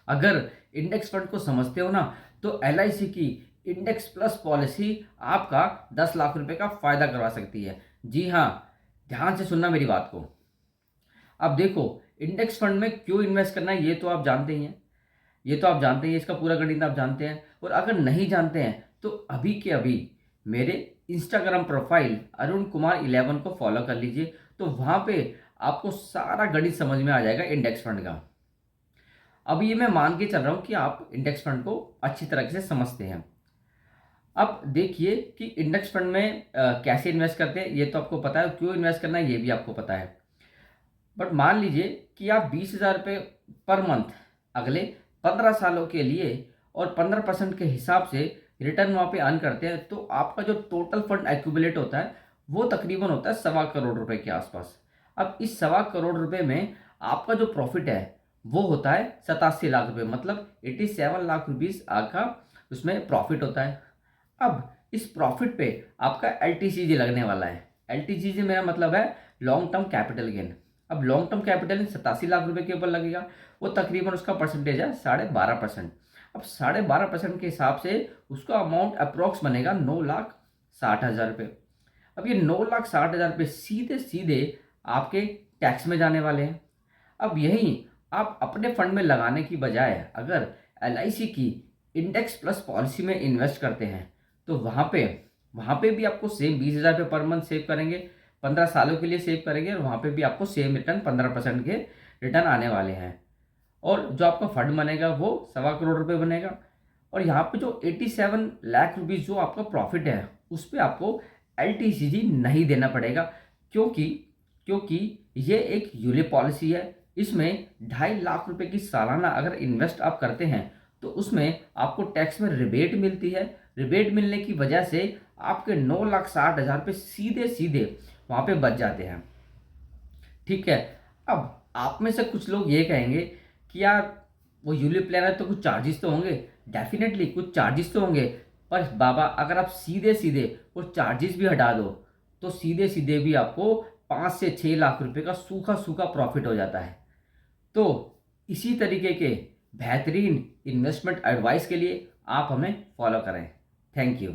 अगर index fund को समझते हो ना, तो एलआईसी की इंडेक्स प्लस पॉलिसी आपका 10 लाख रुपए का फायदा करवा सकती है। जी हाँ, ध्यान से सुनना मेरी बात को। अब देखो, इंडेक्स फंड में क्यों इन्वेस्ट करना है ये तो आप जानते ही हैं। ये तो आप जानते हैं, इसका पूरा गणित आप जानते हैं। और अगर नहीं जानते हैं तो अभी के अभी मेरे इंस्टाग्राम प्रोफाइल अरुण कुमार 11 को फॉलो कर लीजिए। तो वहां पे आपको सारा गणित समझ में आ जाएगा इंडेक्स फंड का। अब ये मैं मान के चल रहा हूं कि आप इंडेक्स फंड को अच्छी तरह से समझते हैं। अब देखिए कि इंडेक्स फंड में कैसे इन्वेस्ट करते हैं ये तो आपको पता है, क्यों इन्वेस्ट करना है ये भी आपको पता है। बट मान लीजिए कि आप 20,000 रुपये पर मंथ अगले 15 सालों के लिए और 15% के हिसाब से रिटर्न वहाँ पे अर्न करते हैं, तो आपका जो टोटल फंड एक्यूमुलेट होता है वो तकरीबन होता है 1.25 करोड़ रुपए के आसपास। अब इस 1.25 करोड़ रुपए में आपका जो प्रॉफिट है वो होता है 87 लाख रुपए, मतलब 87 लाख रुपीज आपका उसमें प्रॉफिट होता है। अब इस प्रॉफिट पे आपका एलटीसीजी लगने वाला है। एलटीसीजी मेरा मतलब है लॉन्ग टर्म कैपिटल गेन। अब long term capital in 87 lakh रुपए के ऊपर लगेगा, वो तकरीबन उसका परसेंटेज है 12.5%। अब 12.5% के हिसाब से उसका अमाउंट अप्रोक्स बनेगा 9,60,000 रुपये। अब ये 9,60,000 रुपये सीधे सीधे आपके टैक्स में जाने वाले हैं। अब यही आप अपने फंड में लगाने की बजाय अगर एलआईसी की इंडेक्स प्लस पॉलिसी में इन्वेस्ट करते हैं तो वहाँ पे भी आपको सेम 20,000 रुपये पर मंथ सेव करेंगे, 15 सालों के लिए सेव करेंगे, और वहाँ पे भी आपको सेम रिटर्न 15% के रिटर्न आने वाले हैं। और जो आपका फंड बनेगा वो 1.25 करोड़ रुपये बनेगा। और यहाँ पे जो 87 लाख रुपीज़ जो आपका प्रॉफिट है उस पर आपको एलटीसीजी नहीं देना पड़ेगा, क्योंकि क्योंकि ये एक यूलिप पॉलिसी है। इसमें 2.5 लाख रुपए की सालाना अगर इन्वेस्ट आप करते हैं तो उसमें आपको टैक्स में रिबेट मिलती है। रिबेट मिलने की वजह से आपके 9,60,000 रुपये सीधे सीधे वहाँ पे बच जाते हैं। ठीक है। अब आप में से कुछ लोग ये कहेंगे कि यार वो यूलिप प्लान है तो कुछ चार्जेस तो होंगे। डेफिनेटली कुछ चार्जेस तो होंगे, पर बाबा अगर आप सीधे सीधे वो चार्जेस भी हटा दो तो सीधे सीधे भी आपको 5 से 6 लाख रुपए का सूखा सूखा प्रॉफिट हो जाता है। तो इसी तरीके के बेहतरीन इन्वेस्टमेंट एडवाइस के लिए आप हमें फॉलो करें। Thank you.